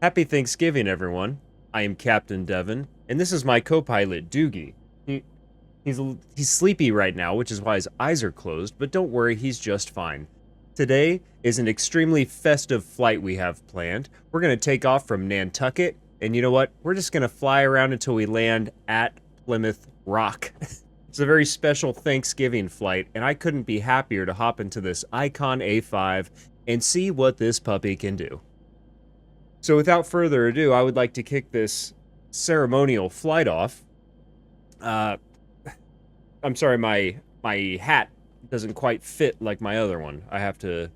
Happy Thanksgiving, everyone. I am Captain Devon, and this is my co-pilot, Doogie. He's sleepy right now, which is why his eyes are closed, but don't worry, he's just fine. Today is an extremely festive flight we have planned. We're going to take off from Nantucket, and you know what? We're just going to fly around until we land at Plymouth Rock. It's a very special Thanksgiving flight, and I couldn't be happier to hop into this Icon A5 and see what this puppy can do. So without further ado, I would like to kick this ceremonial flight off. I'm sorry, my hat doesn't quite fit like my other one. I have to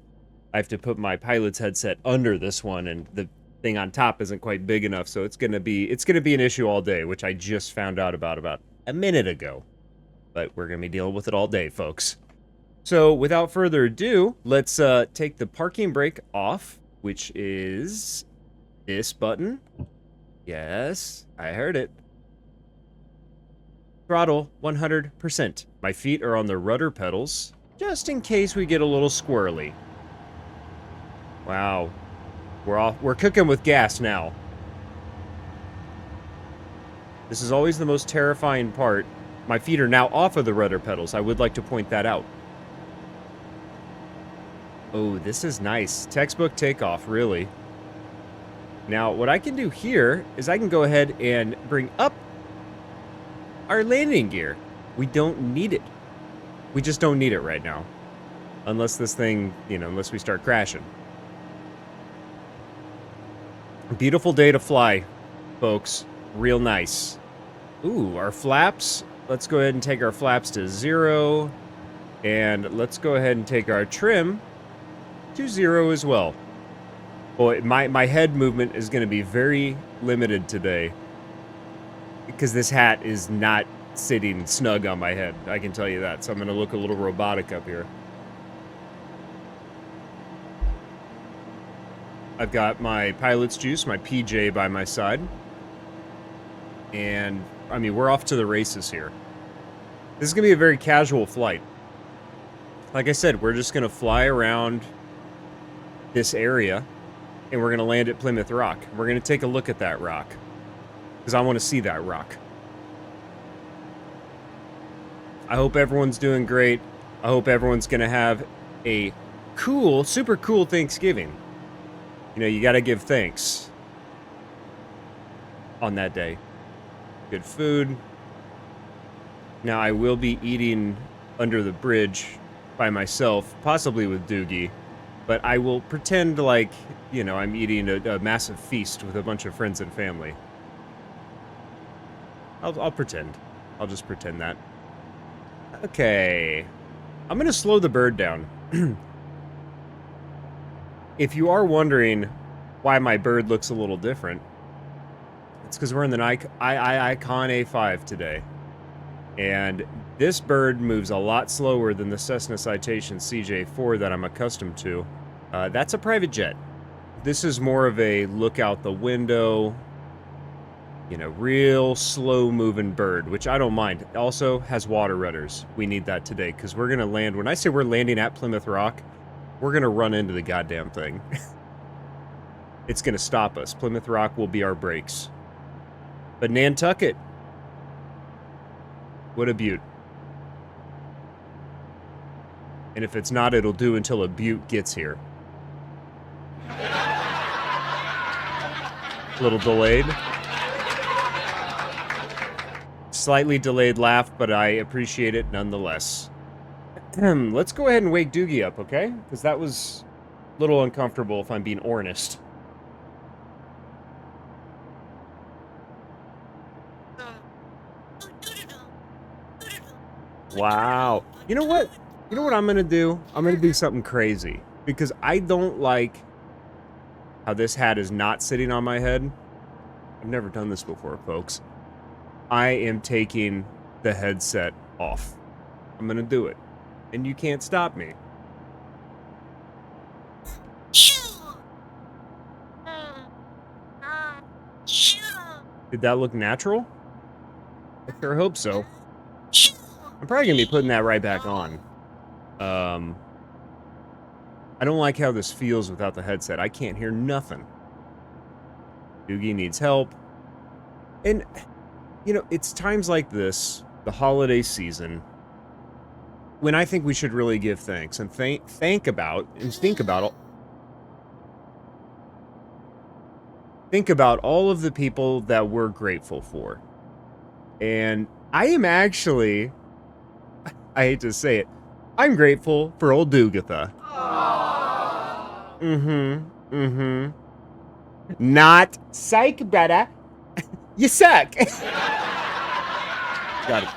put my pilot's headset under this one, and the thing on top isn't quite big enough, so it's gonna be an issue all day, which I just found out about a minute ago. But we're gonna be dealing with it all day, folks. So without further ado, let's take the parking brake off, which is this button. Yes, I heard it. Throttle 100%. My feet are on the rudder pedals, just in case we get a little squirrely. Wow. We're cooking with gas now. This is always the most terrifying part. My feet are now off of the rudder pedals. I would like to point that out. Oh, this is nice. Textbook takeoff, really. Now, what I can do here is I can go ahead and bring up our landing gear. We don't need it. We just don't need it right now. Unless this thing, unless we start crashing. Beautiful day to fly, folks. Real nice. Ooh, our flaps. Let's go ahead and take our flaps to 0. And let's go ahead and take our trim to 0 as well. Boy, my head movement is going to be very limited today. Because this hat is not sitting snug on my head. I can tell you that. So I'm going to look a little robotic up here. I've got my pilot's juice, my PJ by my side. And, I mean, we're off to the races here. This is going to be a very casual flight. Like I said, we're just going to fly around this area. And we're going to land at Plymouth Rock. We're going to take a look at that rock. Because I want to see that rock. I hope everyone's doing great. I hope everyone's going to have a cool, super cool Thanksgiving. You know, you got to give thanks on that day. Good food. Now, I will be eating under the bridge by myself, possibly with Doogie. But I will pretend like, I'm eating a massive feast with a bunch of friends and family. I'll pretend. I'll just pretend that. Okay. I'm going to slow the bird down. If you are wondering why my bird looks a little different, it's because we're in the Icon A5 today. And this bird moves a lot slower than the Cessna Citation CJ4 that I'm accustomed to. That's a private jet. This is more of a look out the window, real slow-moving bird, which I don't mind. It also has water rudders. We need that today, because we're going to land. When I say we're landing at Plymouth Rock, we're going to run into the goddamn thing. It's going to stop us. Plymouth Rock will be our brakes. But Nantucket, what a beaut. And if it's not, it'll do until a butte gets here. A little delayed. Slightly delayed laugh, but I appreciate it nonetheless. Let's go ahead and wake Doogie up, okay? Because that was a little uncomfortable, if I'm being honest. Wow. You know what? You know what I'm going to do? I'm going to do something crazy. Because I don't like how this hat is not sitting on my head. I've never done this before, folks. I am taking the headset off. I'm going to do it. And you can't stop me. Did that look natural? I sure hope so. I'm probably going to be putting that right back on. I don't like how this feels without the headset. I can't hear nothing. Doogie needs help. And, you know, it's times like this, the holiday season, when I think we should really give thanks and think about all of the people that we're grateful for. And I am actually, I hate to say it, I'm grateful for old Doogatha. Not psych, brother. You suck. Got it.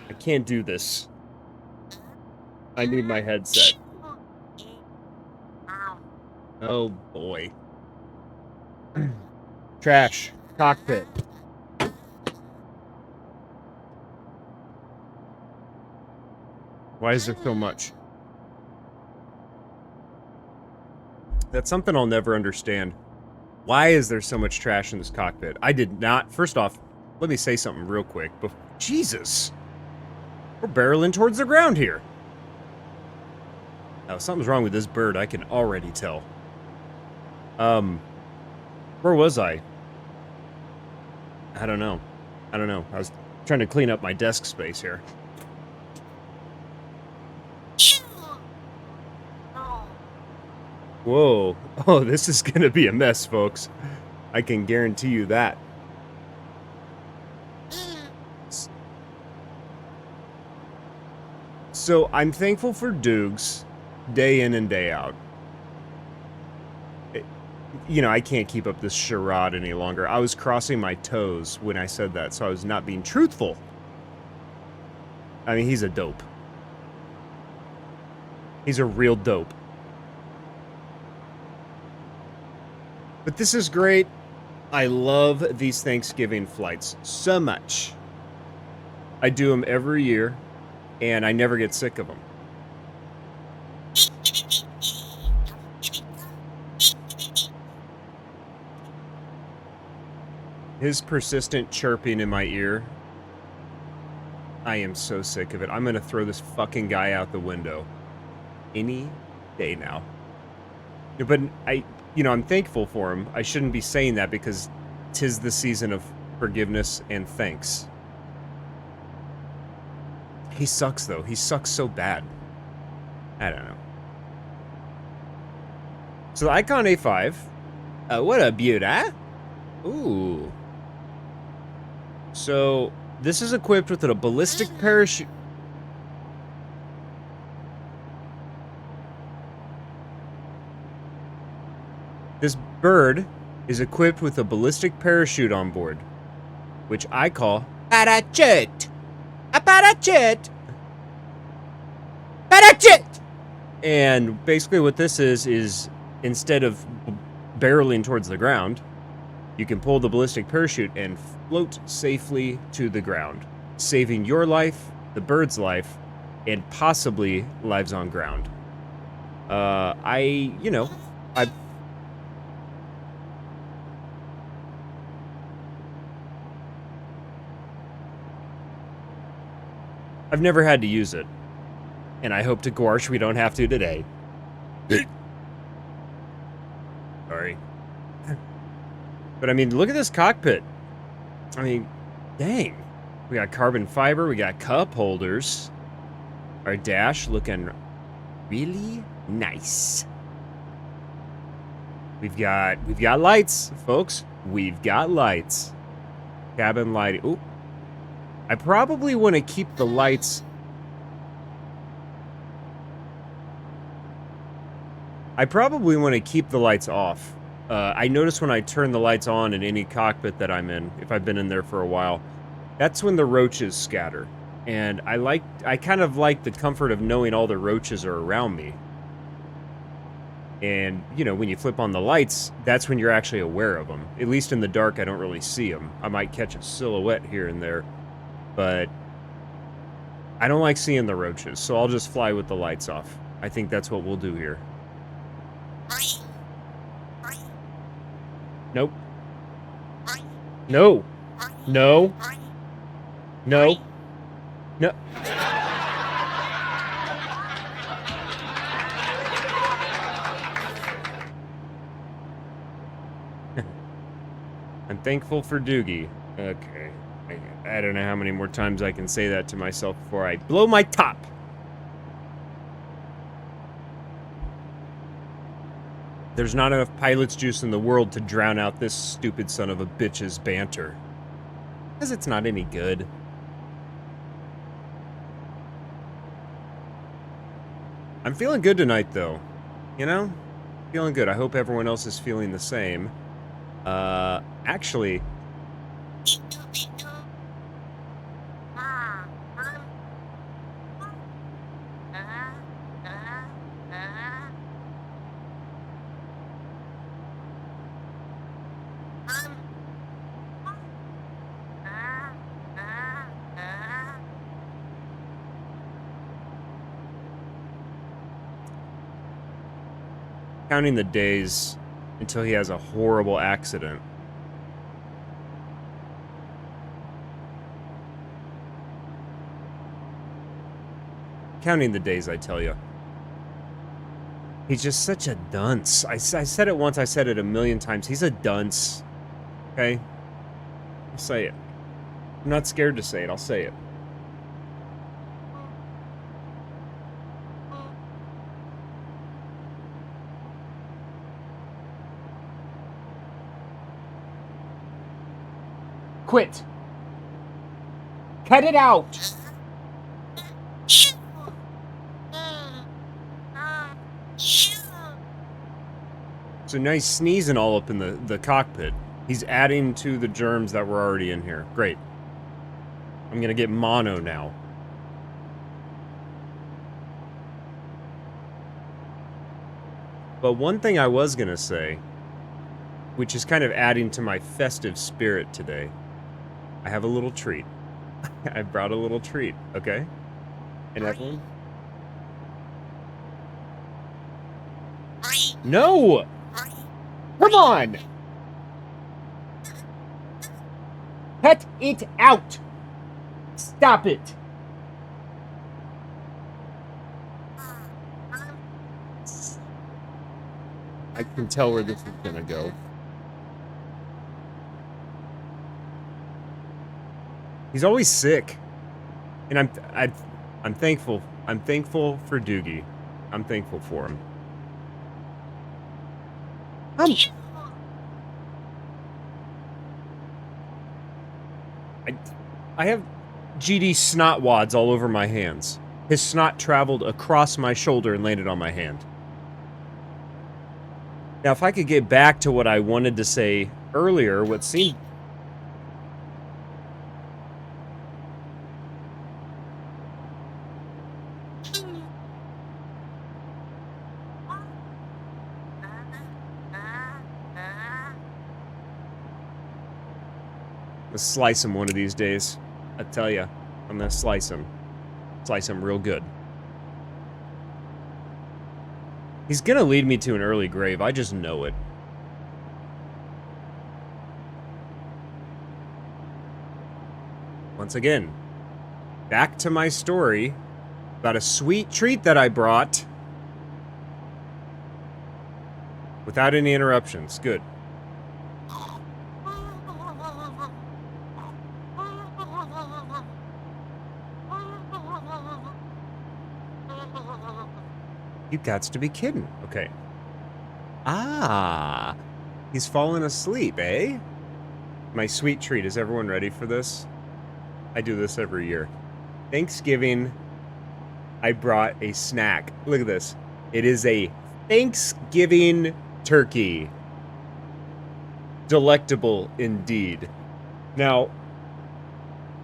I can't do this. I need my headset. Oh boy. Trash. Cockpit. Why is there so much? That's something I'll never understand. Why is there so much trash in this cockpit? I did not... First off, let me say something real quick. Jesus! We're barreling towards the ground here. Now, something's wrong with this bird. I can already tell. Where was I? I don't know. I was trying to clean up my desk space here. Whoa. Oh, this is gonna be a mess, folks. I can guarantee you that. So, I'm thankful for Doogs, day in and day out. You know, I can't keep up this charade any longer. I was crossing my toes when I said that, so I was not being truthful. I mean, he's a dope. He's a real dope. But this is great. I love these Thanksgiving flights so much. I do them every year, and I never get sick of them. His persistent chirping in my ear. I am so sick of it. I'm gonna throw this fucking guy out the window. Any day now. But I'm thankful for him. I shouldn't be saying that because 'tis the season of forgiveness and thanks. He sucks, though. He sucks so bad. I don't know. So the Icon A5. What a beaut, huh? Ooh. So, this is equipped with a ballistic parachute. This bird is equipped with a ballistic parachute on board, which I call parachute. A parachute. Parachute. And basically what this is instead of barreling towards the ground, you can pull the ballistic parachute and float safely to the ground, saving your life, the bird's life, and possibly lives on ground. I've never had to use it, and I hope to Gorsh we don't have to today. Sorry. But I mean, look at this cockpit. I mean, dang. We got carbon fiber, we got cup holders. Our dash looking really nice. We've got lights, folks. We've got lights. Cabin lighting. Ooh. I probably want to keep the lights. I probably want to keep the lights off. I notice when I turn the lights on in any cockpit that I'm in, if I've been in there for a while, that's when the roaches scatter. And I kind of like the comfort of knowing all the roaches are around me. And, you know, when you flip on the lights, that's when you're actually aware of them. At least in the dark, I don't really see them. I might catch a silhouette here and there. But I don't like seeing the roaches, so I'll just fly with the lights off. I think that's what we'll do here. Nope. No. No. No. No. I'm thankful for Doogie. Okay. I don't know how many more times I can say that to myself before I blow my top. There's not enough pilot's juice in the world to drown out this stupid son of a bitch's banter. Because it's not any good. I'm feeling good tonight, though. You know? Feeling good. I hope everyone else is feeling the same. Actually... counting the days until he has a horrible accident. Counting the days, I tell you. He's just such a dunce. I said it once, I said it a million times. He's a dunce. Okay? I'll say it. I'm not scared to say it. I'll say it. Quit. Cut it out. So now he's sneezing all up in the cockpit. He's adding to the germs that were already in here. Great. I'm gonna get mono now. But one thing I was gonna say, which is kind of adding to my festive spirit today, I have a little treat. I brought a little treat, okay? And everyone... No! Come on! Cut it out! Stop it! I can tell where this is gonna go. He's always sick. And I'm thankful. I'm thankful for Doogie. I'm thankful for him. I have GD snot wads all over my hands. His snot traveled across my shoulder and landed on my hand. Now, if I could get back to what I wanted to say earlier, what seemed... I'm gonna slice him one of these days. I tell ya, I'm gonna slice him. Slice him real good. He's gonna lead me to an early grave. I just know it. Once again, back to my story about a sweet treat that I brought without any interruptions. Good. You gots to be kidding. Okay. Ah. He's fallen asleep, eh? My sweet treat. Is everyone ready for this? I do this every year. Thanksgiving, I brought a snack. Look at this. It is a Thanksgiving turkey. Delectable indeed. Now,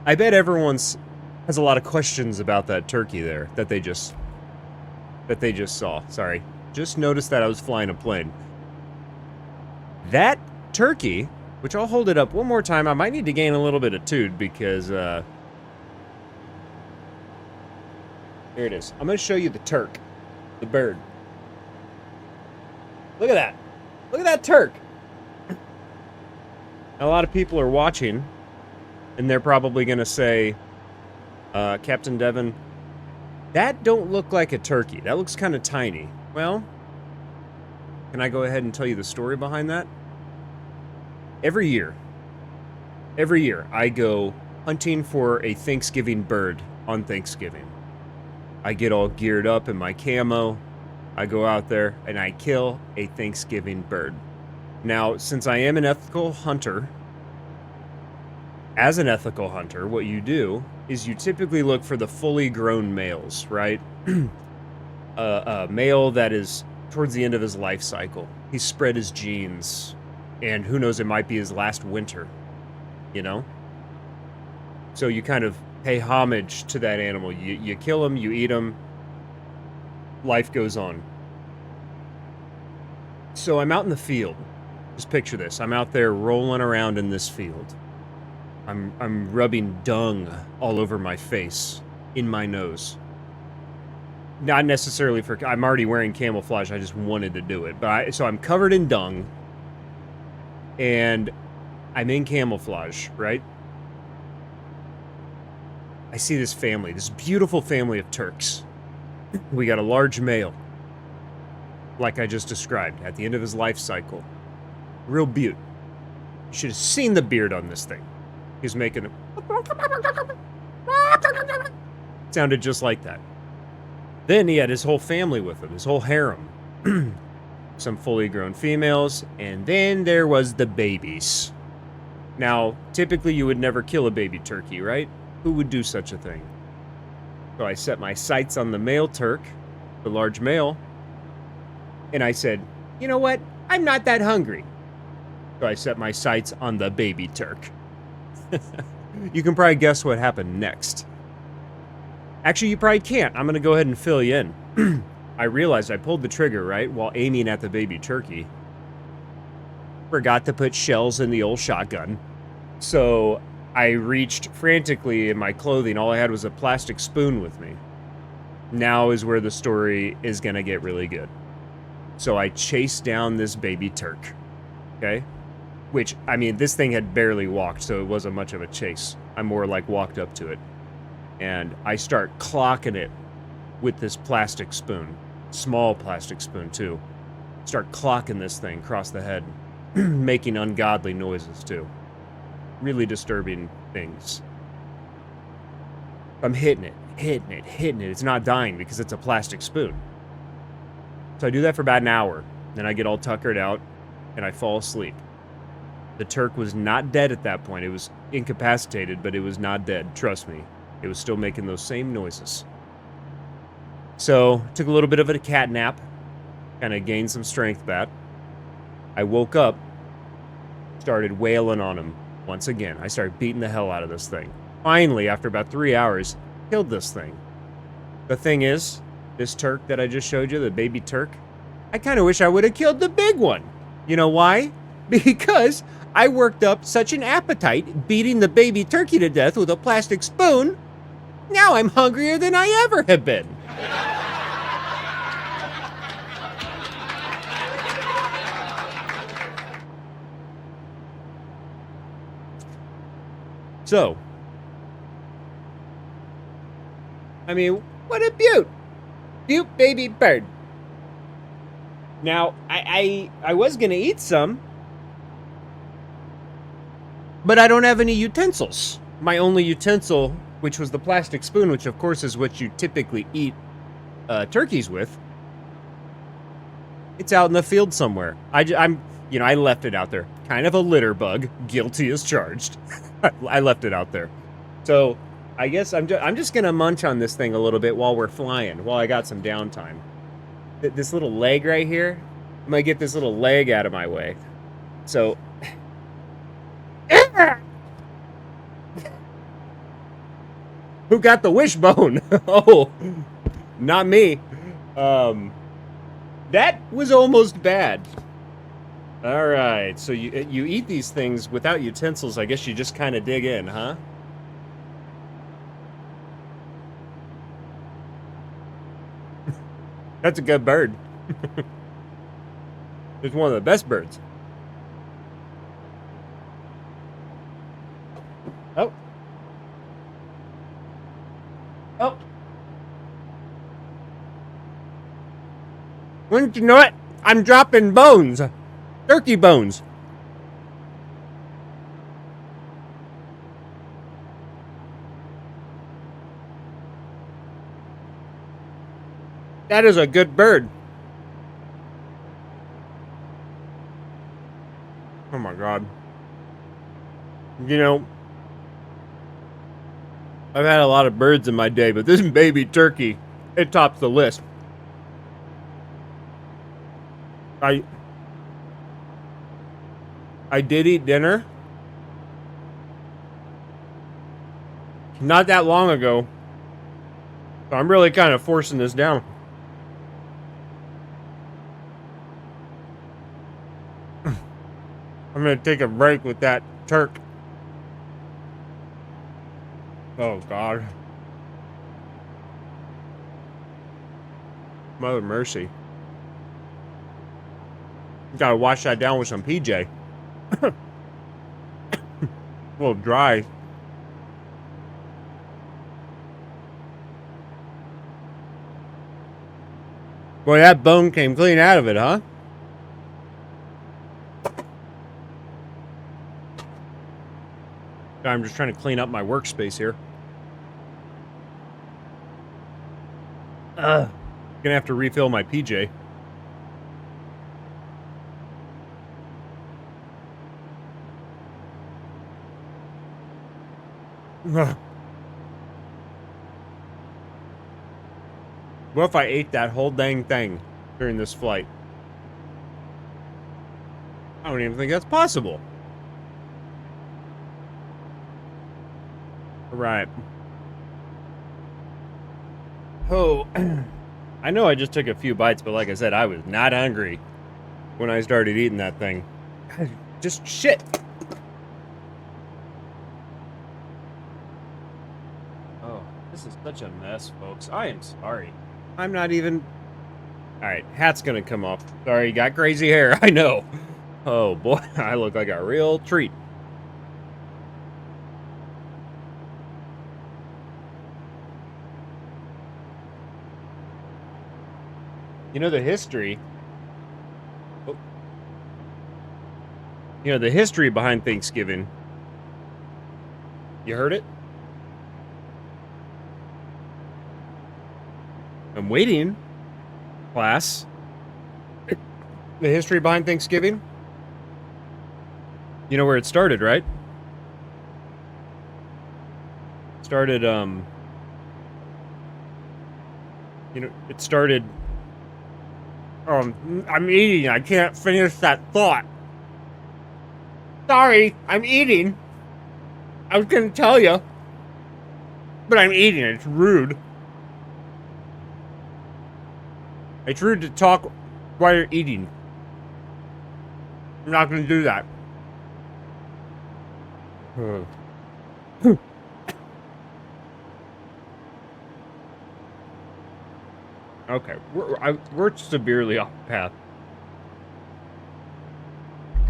I bet everyone's has a lot of questions about that turkey there that they just saw. Sorry. Just noticed that I was flying a plane. That turkey, which I'll hold it up one more time. I might need to gain a little bit of toot because, here it is. I'm going to show you the turk. The bird. Look at that. Look at that turk. A lot of people are watching, and they're probably going to say, Captain Devin, that don't look like a turkey. That looks kind of tiny. Well, can I go ahead and tell you the story behind that? Every year, every year I go hunting for a Thanksgiving bird on Thanksgiving. I get all geared up in my camo. I go out there and I kill a Thanksgiving bird. Now, since I am an ethical hunter, as an ethical hunter, what you do is you typically look for the fully grown males, right? A male that is towards the end of his life cycle. He's spread his genes, and who knows, it might be his last winter, you know? So you kind of pay homage to that animal. You kill him, you eat him, life goes on. So I'm out in the field. Just picture this. I'm out there rolling around in this field. I'm rubbing dung all over my face, in my nose. Not necessarily for... I'm already wearing camouflage. I just wanted to do it. So I'm covered in dung. And I'm in camouflage, right? I see this family. This beautiful family of Turks. We got a large male. Like I just described. At the end of his life cycle. Real beaut. You should have seen the beard on this thing. He was making a... Sounded just like that. Then he had his whole family with him, his whole harem. Some fully grown females, and then there was the babies. Now, typically you would never kill a baby turkey, right? Who would do such a thing? So I set my sights on the male Turk, the large male, and I said, you know what? I'm not that hungry. So I set my sights on the baby Turk. You can probably guess what happened next. Actually, you probably can't. I'm going to go ahead and fill you in. I realized I pulled the trigger, right, while aiming at the baby turkey. Forgot to put shells in the old shotgun. So I reached frantically in my clothing. All I had was a plastic spoon with me. Now is where the story is going to get really good. So I chased down this baby Turk. Okay? Which, I mean, this thing had barely walked, so it wasn't much of a chase. I more like walked up to it. And I start clocking it with this plastic spoon. Small plastic spoon, too. Start clocking this thing across the head. Making ungodly noises, too. Really disturbing things. I'm hitting it. It's not dying because it's a plastic spoon. So I do that for about an hour. Then I get all tuckered out, and I fall asleep. The Turk was not dead at that point. It was incapacitated, but it was not dead. Trust me. It was still making those same noises. So, took a little bit of a cat nap. Kind of gained some strength back. I woke up. Started wailing on him once again. I started beating the hell out of this thing. Finally, after about 3 hours, killed this thing. The thing is, this Turk that I just showed you, the baby Turk, I kind of wish I would have killed the big one. You know why? Because I worked up such an appetite beating the baby turkey to death with a plastic spoon. Now I'm hungrier than I ever have been. So, I mean, what a beaut. Beaut baby bird. Now, I was going to eat some, but I don't have any utensils. My only utensil, which was the plastic spoon, which of course is what you typically eat turkeys with, it's out in the field somewhere. I left it out there. Kind of a litter bug, guilty as charged. I left it out there. So I guess I'm just gonna munch on this thing a little bit while we're flying, while I got some downtime. This little leg right here, I'm gonna get this little leg out of my way. So, who got the wishbone? Oh, not me. That was almost bad. All right, so you eat these things without utensils. I guess you just kind of dig in, huh? That's a good bird. It's one of the best birds. Oh. Oh. Wouldn't you know it? I'm dropping bones. Turkey bones. That is a good bird. Oh my god. You know, I've had a lot of birds in my day, but this baby turkey, it tops the list. I did eat dinner not that long ago, so I'm really kind of forcing this down. I'm gonna take a break with that turk. Oh god. Mother mercy. Gotta wash that down with some PJ. A little dry. Boy, that bone came clean out of it, huh? I'm just trying to clean up my workspace here. Gonna have to refill my PJ. What if I ate that whole dang thing during this flight? I don't even think that's possible. Right. Oh, I know I just took a few bites, but like I said, I was not hungry when I started eating that thing. Just shit. Oh, this is such a mess, folks. I am sorry. I'm not even... Alright, hat's gonna come off. Sorry, you got crazy hair. I know. Oh, boy. I look like a real treat. You know the history... Oh. You know the history behind Thanksgiving. You heard it? I'm waiting, class. The history behind Thanksgiving? You know where it started, right? It started, you know, it started... I'm eating. I can't finish that thought. Sorry, I'm eating. I was gonna tell you. But I'm eating. It's rude. It's rude to talk while you're eating. I'm not gonna do that. Okay, we're severely off path.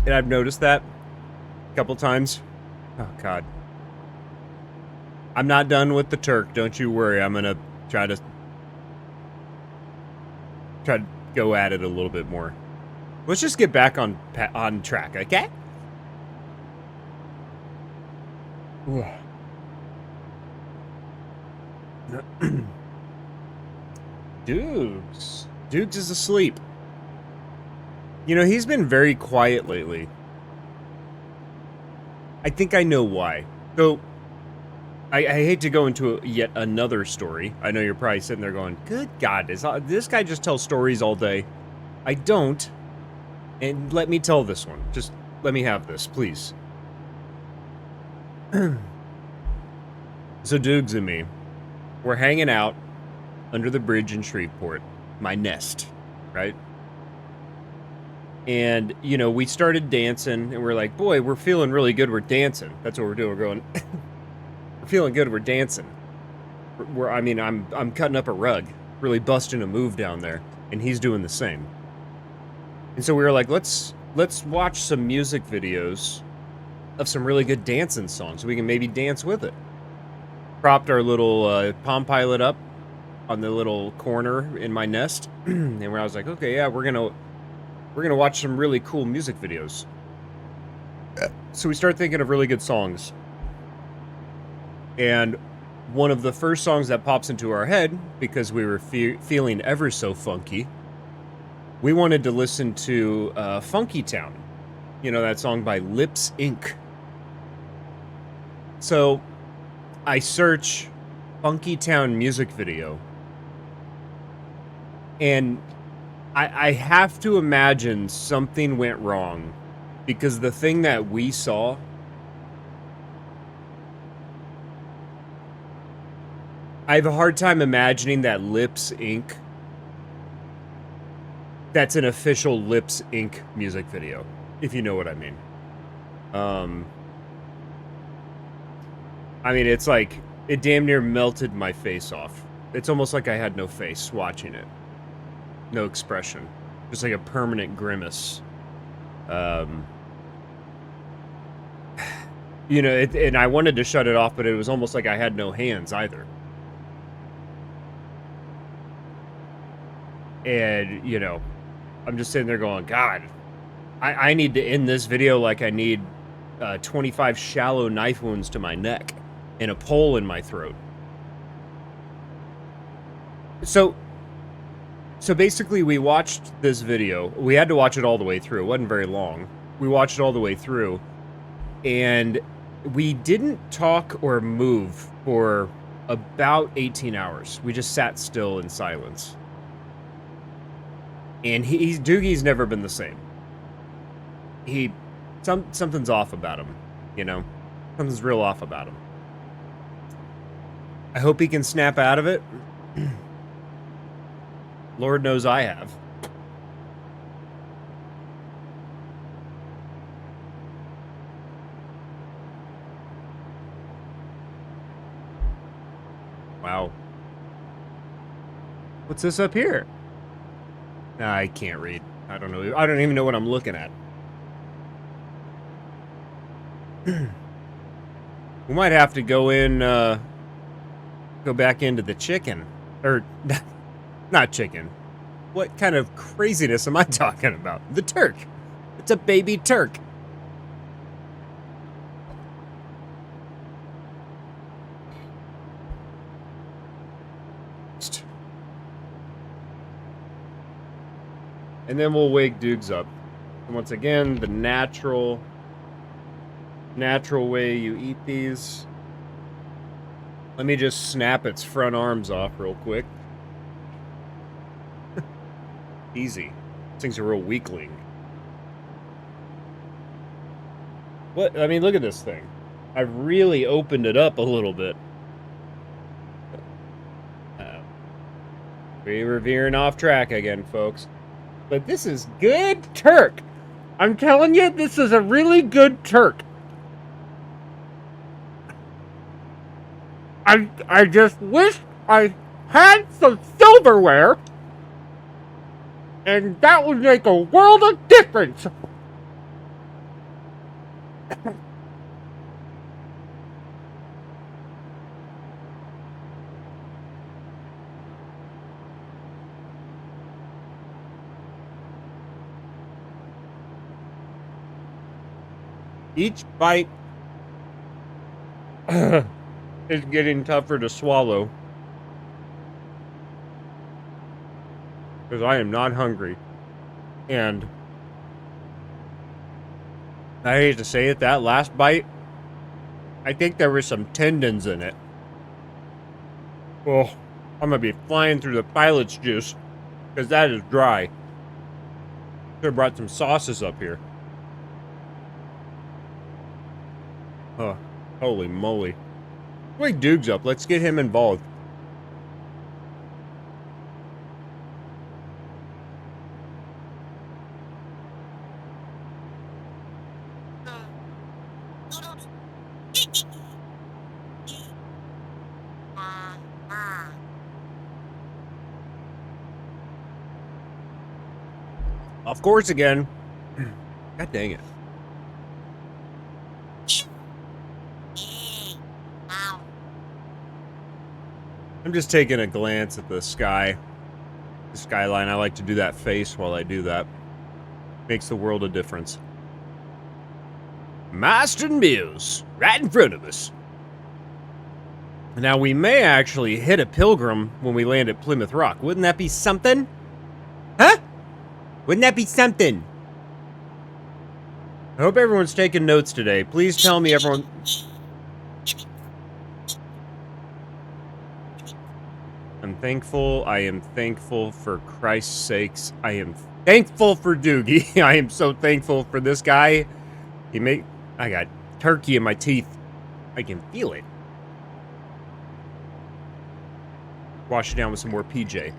And I've noticed that a couple times. Oh, God. I'm not done with the turk. Don't you worry. I'm gonna try to go at it a little bit more. Let's just get back on track, okay? Dukes is asleep. You know, he's been very quiet lately. I think I know why. So, I hate to go into yet another story. I know you're probably sitting there going, good God, this guy just tells stories all day. I don't. And let me tell this one. Just let me have this, please. So Dukes and me, we're hanging out under the bridge in Shreveport. My nest, right? And, you know, we started dancing, and we're like, boy, we're feeling really good, we're dancing. That's what we're doing, we're going, we're feeling good, we're dancing. I mean, I'm cutting up a rug, really busting a move down there, and he's doing the same. And so we were like, let's watch some music videos of some really good dancing songs, so we can maybe dance with it. Propped our little Palm Pilot up on the little corner in my nest, and where I was like, okay, yeah, we're gonna watch some really cool music videos. So we start thinking of really good songs. And one of the first songs that pops into our head, because we were feeling ever so funky, we wanted to listen to Funky Town. You know, that song by Lips Inc. So I search Funky Town music video, and I have to imagine something went wrong, because the thing that we saw, I have a hard time imagining that Lips Inc. That's an official Lips Inc. music video, if you know what I mean. I mean, it's like, it damn near melted my face off. It's almost like I had no face watching it. No expression. Just like a permanent grimace. You know, and I wanted to shut it off, but it was almost like I had no hands either. And, you know, I'm just sitting there going, God, I need to end this video like I need 25 shallow knife wounds to my neck and a pole in my throat. So basically, we watched this video. We had to watch it all the way through. It wasn't very long. We watched it all the way through, and we didn't talk or move for about 18 hours. We just sat still in silence. And Doogie's never been the same. Something's off about him, you know? Something's real off about him. I hope he can snap out of it. Lord knows I have. Wow. What's this up here? I can't read. I don't know. I don't even know what I'm looking at. We might have to go in, go back into the chicken. Or, not chicken. What kind of craziness am I talking about? The Turk. It's a baby Turk. And then we'll wake Dukes up. And once again, the natural way you eat these. Let me just snap its front arms off real quick. Easy. This thing's a real weakling. What? I mean, look at this thing. I've really opened it up a little bit. We were veering off track again, folks. But this is good Turk. I'm telling you, this is a really good Turk. I just wish I had some silverware, and that would make a world of difference. Each bite is getting tougher to swallow. Because I am not hungry. And I hate to say it, that last bite, I think there were some tendons in it. Oh, I'm going to be flying through the pilot's juice. Because that is dry. Should have brought some sauces up here. Oh, holy moly. Wake Dukes up. Let's get him involved. Of course again. God dang it. I'm just taking a glance at the sky. The skyline. I like to do that face while I do that. Makes the world a difference. Marston Mills, right in front of us. Now, we may actually hit a pilgrim when we land at Plymouth Rock. Wouldn't that be something? Huh? Wouldn't that be something? I hope everyone's taking notes today. Please tell me everyone... I'm thankful. I am thankful for Christ's sakes. I am thankful for Doogie. I am so thankful for this guy. I got turkey in my teeth. I can feel it. Wash it down with some more PJ.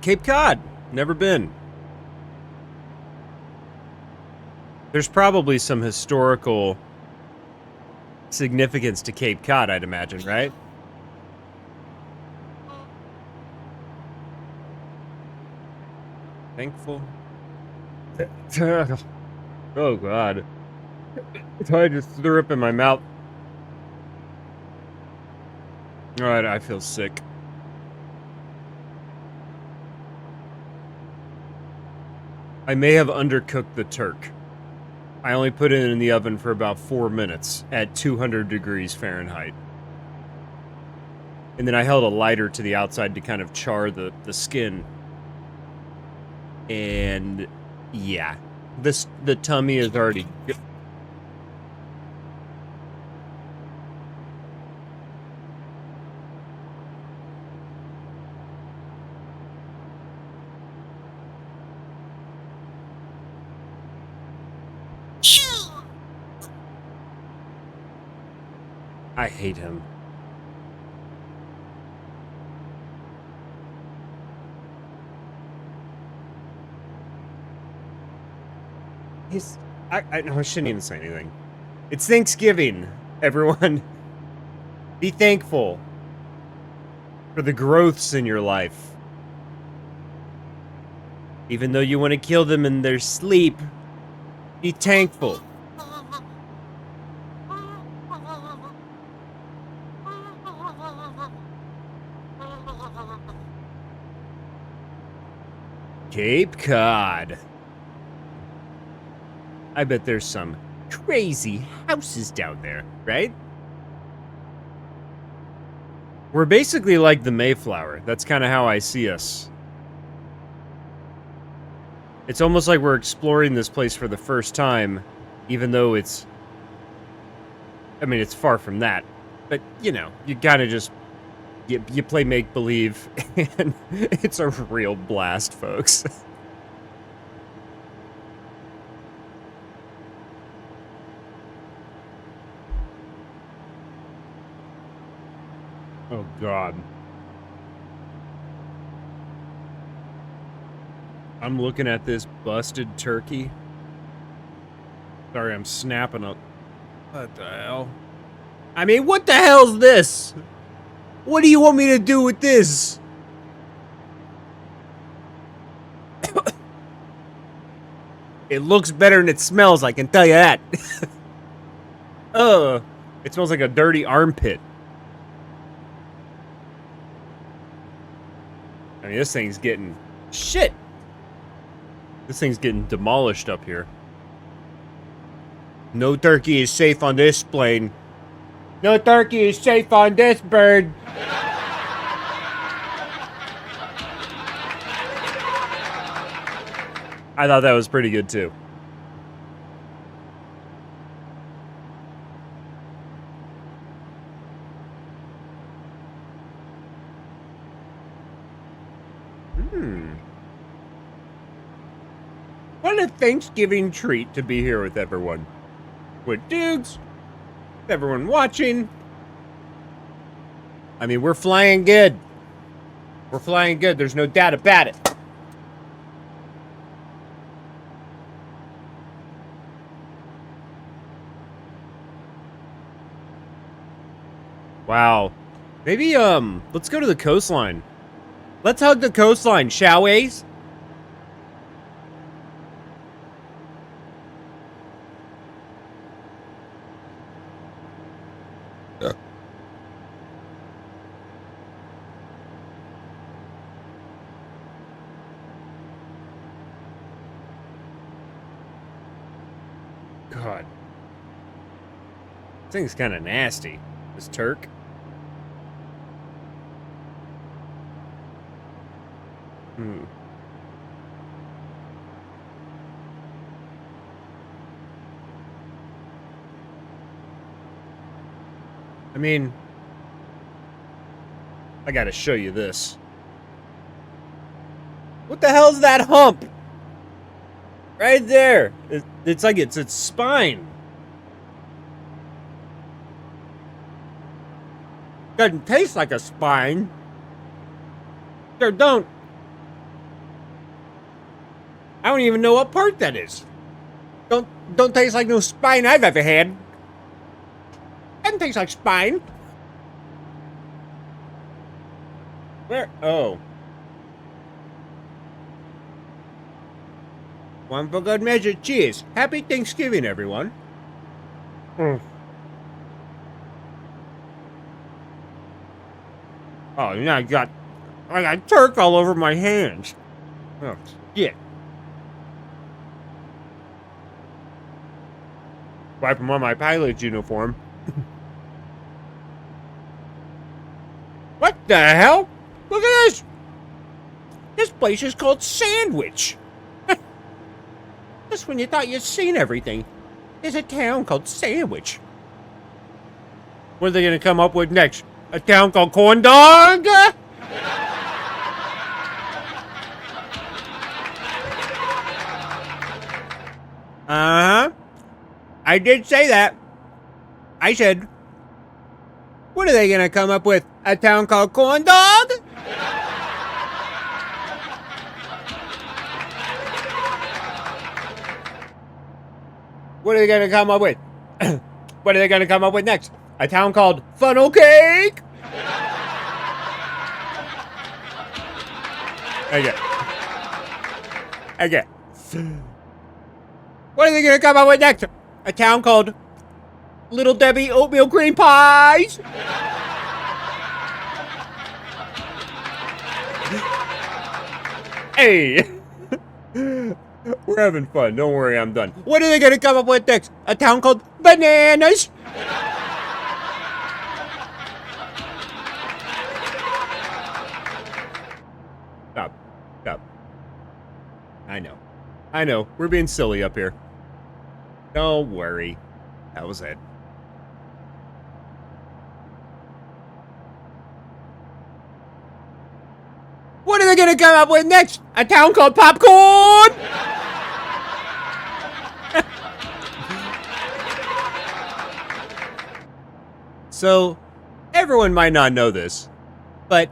Cape Cod. Never been. There's probably some historical significance to Cape Cod, I'd imagine, right? Thankful. Oh, God. I just threw up in my mouth. Alright, I feel sick. I may have undercooked the turk. I only put it in the oven for about 4 minutes at 200 degrees Fahrenheit. And then I held a lighter to the outside to kind of char the skin. And yeah, the tummy is already... I hate him. I shouldn't even say anything. It's Thanksgiving, everyone. Be thankful for the growths in your life. Even though you want to kill them in their sleep, be thankful. Cape Cod. I bet there's some crazy houses down there, right? We're basically like the Mayflower. That's kind of how I see us. It's almost like we're exploring this place for the first time, even though it's... I mean, it's far from that. But, you know, you kind of just... You play make-believe, and it's a real blast, folks. Oh, God. I'm looking at this busted turkey. Sorry, I'm snapping up. What the hell? I mean, what the hell's this? What do you want me to do with this? It looks better than it smells, I can tell you that. It smells like a dirty armpit. I mean, this thing's getting... Shit! This thing's getting demolished up here. No turkey is safe on this plane. No turkey is safe on this bird. I thought that was pretty good, too. What a Thanksgiving treat to be here with everyone. With dudes, with everyone watching. I mean, we're flying good. We're flying good, there's no doubt about it. Wow. Maybe, let's go to the coastline. Let's hug the coastline, shall we? God. This thing's kind of nasty. This Turk. I mean, I gotta show you this. What the hell's that hump? Right there. It's like it's its spine. Doesn't taste like a spine. Sure don't. I don't even know what part that is. Don't taste like no spine I've ever had. Doesn't taste like spine. Where? Oh. One for good measure. Cheers. Happy Thanksgiving, everyone. Oh, now I got Turk all over my hands. Oh, shit. Wipe them on my pilot's uniform. What the hell? Look at this! This place is called Sandwich. Just when you thought you'd seen everything, there's a town called Sandwich. What are they gonna come up with next? A town called Corn Dog? Uh-huh. I did say that. I said, what are they gonna come up with? A town called Corn Dog? What are they gonna come up with? What are they gonna come up with next? A town called Funnel Cake? Okay. What are they gonna come up with next? A town called Little Debbie Oatmeal Cream Pies? Hey! We're having fun. Don't worry, I'm done. What are they gonna come up with next? A town called Bananas? Stop. I know. We're being silly up here. Don't worry. That was it. What are they gonna come up with next? A town called Popcorn? So, everyone might not know this, but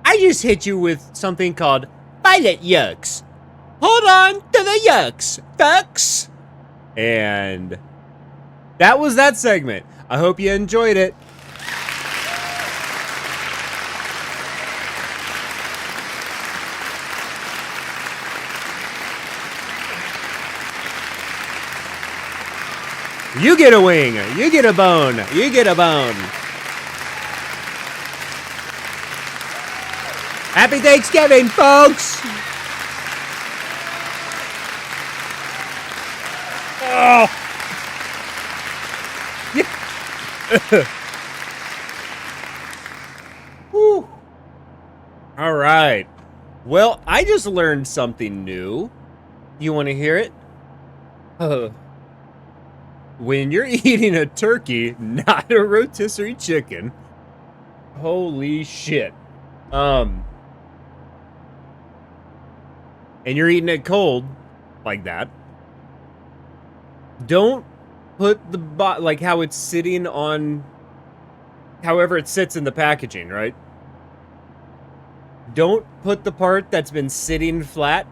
I just hit you with something called Pilot Yucks. Hold on to the yucks, fucks. And that was that segment. I hope you enjoyed it. You get a wing. You get a bone. You get a bone. Happy Thanksgiving, folks. Oh. Yeah. Whew. All right. Well, I just learned something new. You want to hear it? When you're eating a turkey, not a rotisserie chicken. Holy shit. And you're eating it cold, like that. Don't put the like how it's sitting on, however it sits in the packaging, right? Don't put the part that's been sitting flat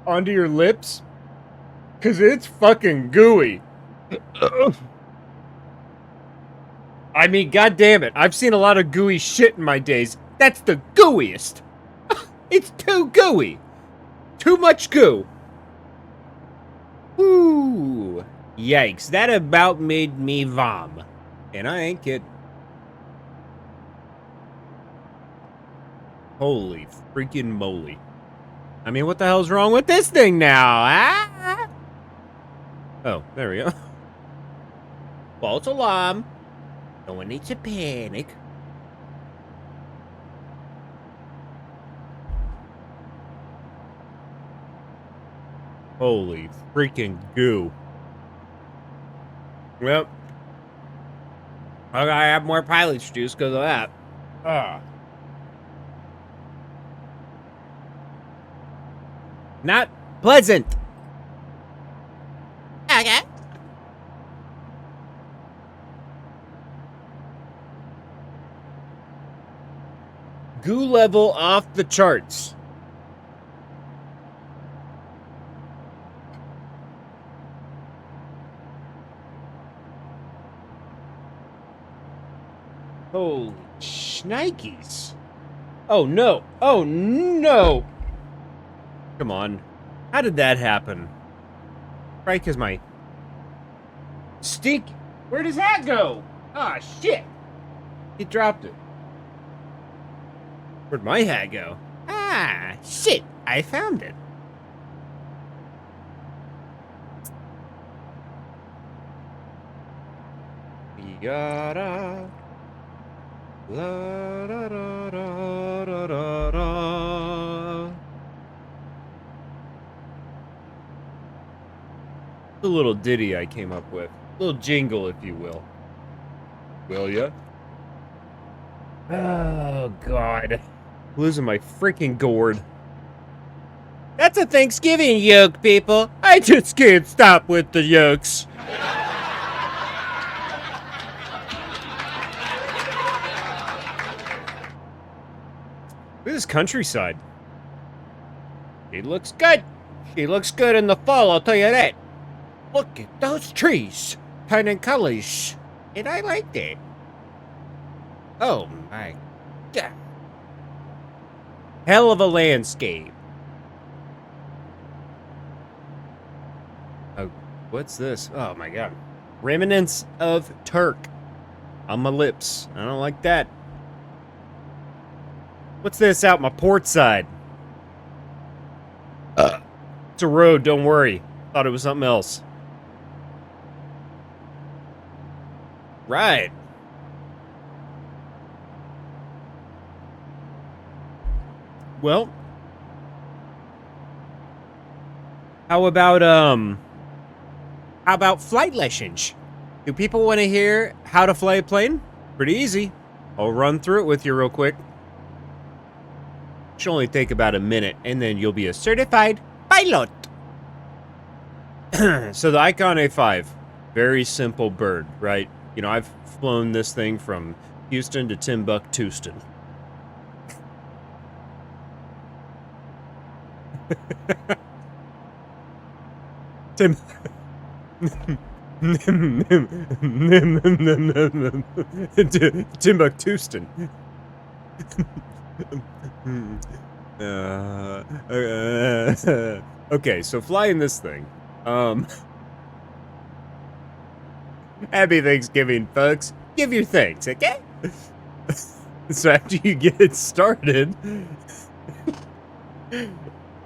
onto your lips, because it's fucking gooey. I mean, god damn it. I've seen a lot of gooey shit in my days. That's the gooeyest. It's too gooey. Too much goo. Ooh. Yikes. That about made me vom. And I ain't kidding. Holy freaking moly. I mean, what the hell's wrong with this thing now, huh? Oh, there we go. False alarm. No one needs to panic. Holy freaking goo. Well, I gotta have more pilot's juice because of that. Not pleasant. Okay. Goo level off the charts. Holy shnikes. Oh no. Oh no. Come on. How did that happen? Right, because my stink. Where does that go? Ah, shit. He dropped it. Where'd my hat go? Ah, shit. I found it. Yada. La da da da da da da. The little ditty I came up with. A little jingle, if you will. Will ya? Oh, God. Losing my freaking gourd. That's a Thanksgiving yoke, people. I just can't stop with the yokes. Look at this countryside. She looks good. She looks good in the fall, I'll tell you that. Look at those trees. Turning colors. And I like that. Oh my God. Hell of a landscape. Oh, what's this? Oh my God. Remnants of Turk on my lips. I don't like that. What's this out my port side? It's a road, don't worry. Thought it was something else. Right. Well, how about flight lessons? Do people want to hear how to fly a plane? Pretty easy. I'll run through it with you real quick. Should only take about a minute, and then you'll be a certified pilot. So the Icon A5, very simple bird, right? You know, I've flown this thing from Houston to Timbuktu. Tim. Timbuktu. Okay, so flying this thing. Happy Thanksgiving, folks. Give your thanks, okay? So after you get it started,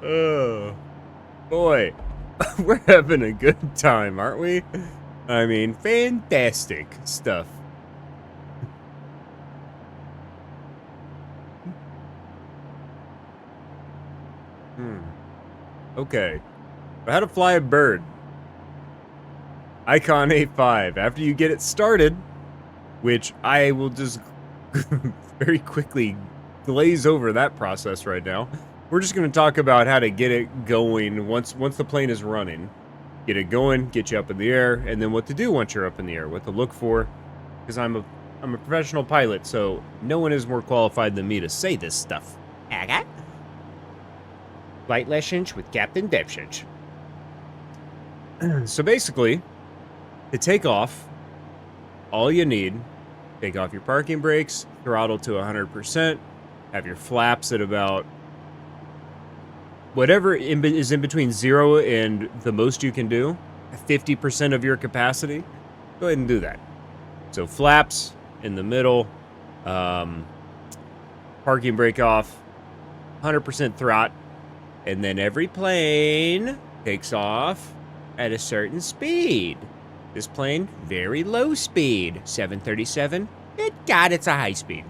oh boy, we're having a good time, aren't we? I mean, fantastic stuff. Okay. How to fly a bird. Icon A5. After you get it started, which I will just very quickly glaze over that process right now. We're just going to talk about how to get it going once the plane is running. Get it going, get you up in the air, and then what to do once you're up in the air, what to look for. Because I'm a professional pilot, so no one is more qualified than me to say this stuff. Okay? Flight lessons with Captain Devshage. So basically, to take off, all you need, take off your parking brakes, throttle to 100%, have your flaps at about whatever is in between 0 and the most you can do, 50% of your capacity. Go ahead and do that. So flaps in the middle, parking brake off, 100% throt. And then every plane takes off at a certain speed. This plane, very low speed. 737, it's a high speed.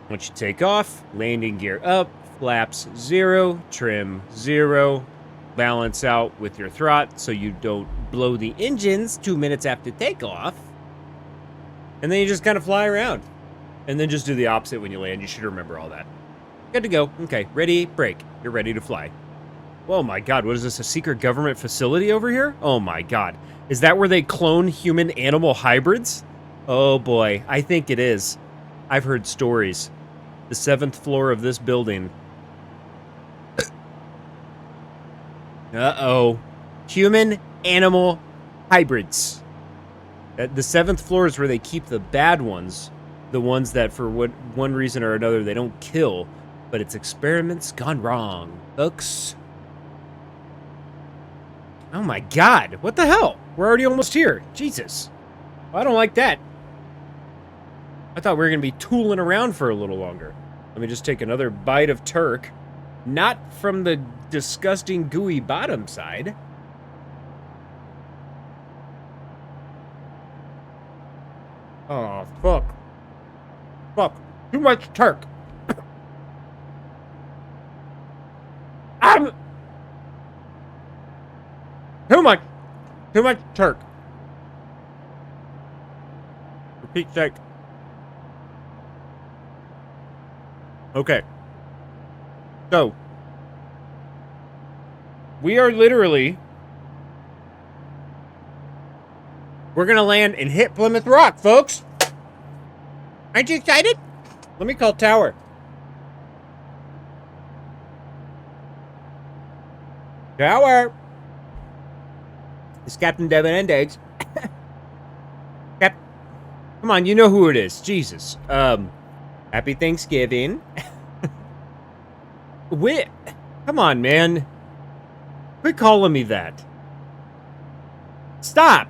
Once you take off, landing gear up, flaps 0, trim 0, balance out with your throttle so you don't blow the engines 2 minutes after takeoff. And then you just kind of fly around. And then just do the opposite when you land. You should remember all that. Good to go. Okay, ready, brake. You're ready to fly. Oh my god, what is this, a secret government facility over here? Oh my god. Is that where they clone human-animal hybrids? Oh boy, I think it is. I've heard stories. The 7th floor of this building. Uh-oh. Human-animal hybrids. The 7th floor is where they keep the bad ones. The ones that, for one reason or another, they don't kill. But it's experiments gone wrong, folks. Oh my god, what the hell? We're already almost here. Jesus. Well, I don't like that. I thought we were going to be tooling around for a little longer. Let me just take another bite of Turk. Not from the disgusting gooey bottom side. Oh, fuck. Fuck. Too much Turk. Too much Turk. Repeat check. Okay. So, we are literally... We're gonna land and hit Plymouth Rock, folks. Aren't you excited? Let me call Tower. Tower. It's Captain Devin and Eggs. Come on, you know who it is. Jesus. Happy Thanksgiving. Come on, man. Quit calling me that. Stop.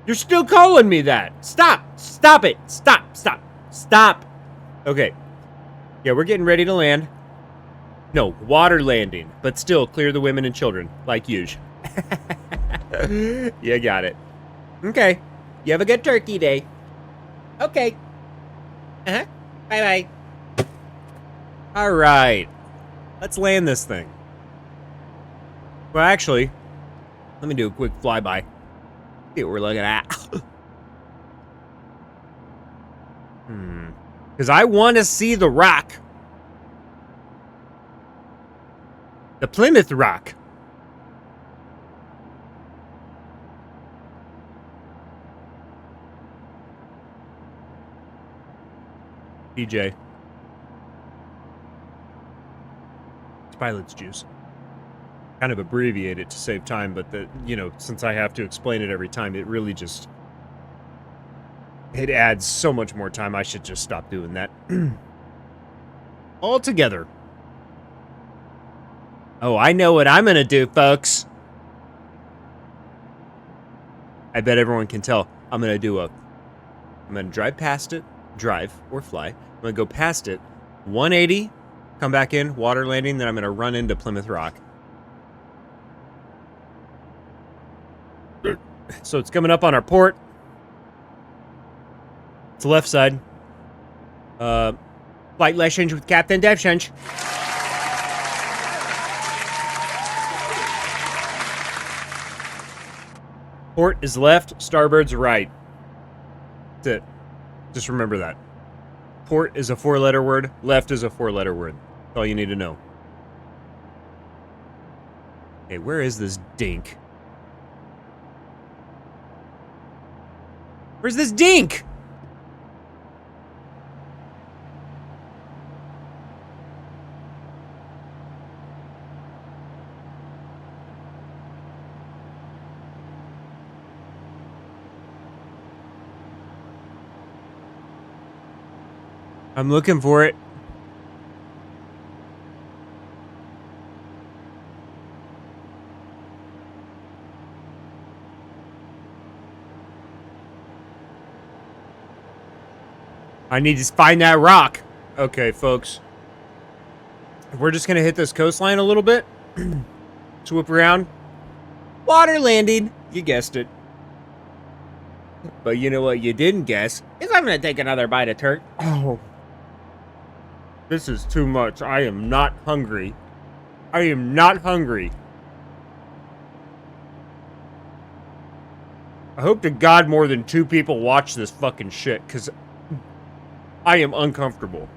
You're still calling me that. Stop. Stop it. Stop. Stop. Stop. Okay. Yeah, we're getting ready to land. No, water landing. But still, clear the women and children. Like usual. You got it. Okay. You have a good turkey day. Okay. Uh-huh. Bye-bye. All right. Let's land this thing. Well, actually, let me do a quick flyby. See what we're looking at. Because I want to see the rock. The Plymouth Rock. PJ. It's pilot's juice. Kind of abbreviate it to save time, but since I have to explain it every time, it really just... It adds so much more time. I should just stop doing that. Altogether. Oh, I know what I'm gonna do, folks. I bet everyone can tell. I'm gonna drive past it. Drive or fly. I'm gonna go past it. 180. Come back in. Water landing. Then I'm gonna run into Plymouth Rock. So it's coming up on our port. It's the left side. Flight lessons with Captain Devshench. Port is left, starboard's right. That's it. Just remember that. Port is a 4-letter word, left is a 4-letter word. That's all you need to know. Hey, where is this dink? Where's this dink? I'm looking for it. I need to find that rock. Okay, folks. We're just going to hit this coastline a little bit. Swoop around. Water landing. You guessed it. But you know what you didn't guess is I'm gonna take another bite of turkey. Oh. This is too much. I am not hungry. I am not hungry. I hope to God more than 2 people watch this fucking shit, because I am uncomfortable.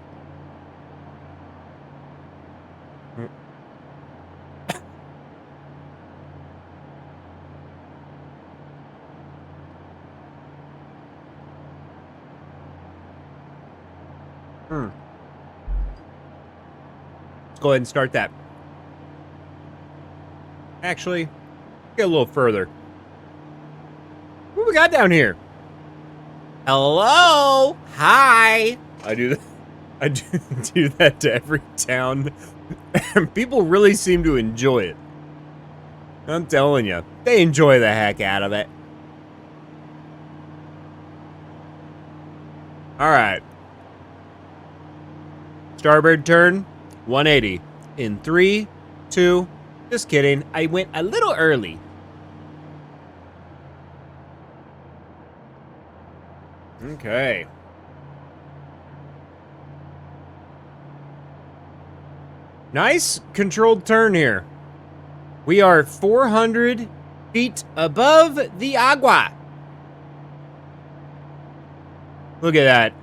Let's go ahead and start that. Actually, get a little further. What we got down here? Hello? Hi. I do that. I do that to every town. And people really seem to enjoy it. I'm telling you. They enjoy the heck out of it. Alright. Starboard turn. 180. In 3, 2... Just kidding. I went a little early. Okay. Nice controlled turn here. We are 400 feet above the agua. Look at that.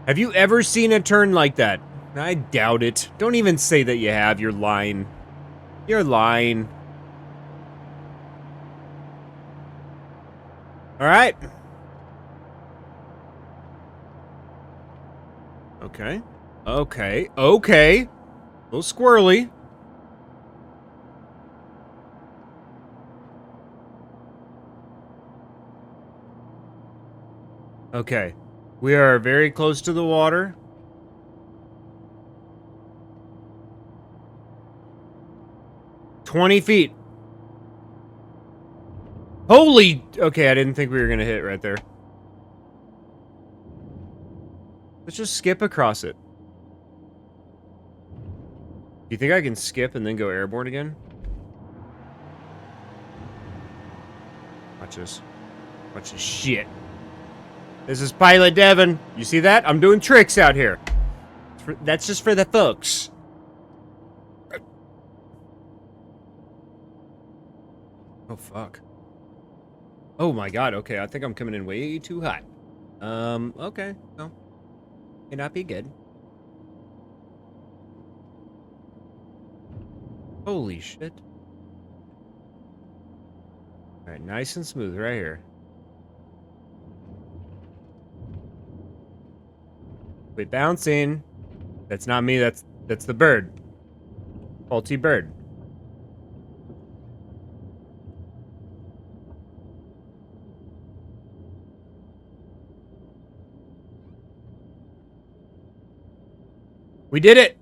Have you ever seen a turn like that? I doubt it. Don't even say that you have. You're lying. You're lying. All right. Okay. Okay. Okay. A little squirrely. Okay. We are very close to the water. $20 feet. Holy... Okay, I didn't think we were going to hit right there. Let's just skip across it. Do you think I can skip and then go airborne again? Watch this. Watch this shit. This is Pilot Devin. You see that? I'm doing tricks out here. That's just for the folks. Oh, fuck. Oh, my God. Okay, I think I'm coming in way too hot. Okay. Well, may not be good. Holy shit. Alright, nice and smooth right here. Quit bouncing. That's not me, that's the bird. Faulty bird. We did it!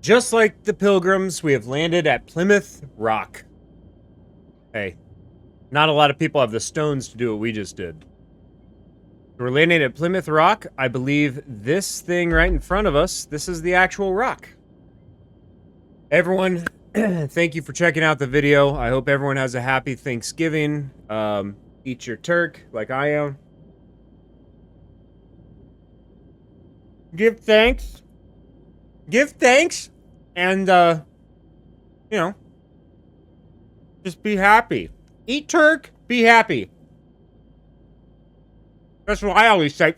Just like the Pilgrims, we have landed at Plymouth Rock. Hey, not a lot of people have the stones to do what we just did. We're landing at Plymouth Rock. I believe this thing right in front of us, this is the actual rock. Everyone, thank you for checking out the video. I hope everyone has a happy Thanksgiving. Eat your turk like I am. Give thanks. Give thanks. And, you know, just be happy. Eat turk, be happy. That's what I always say.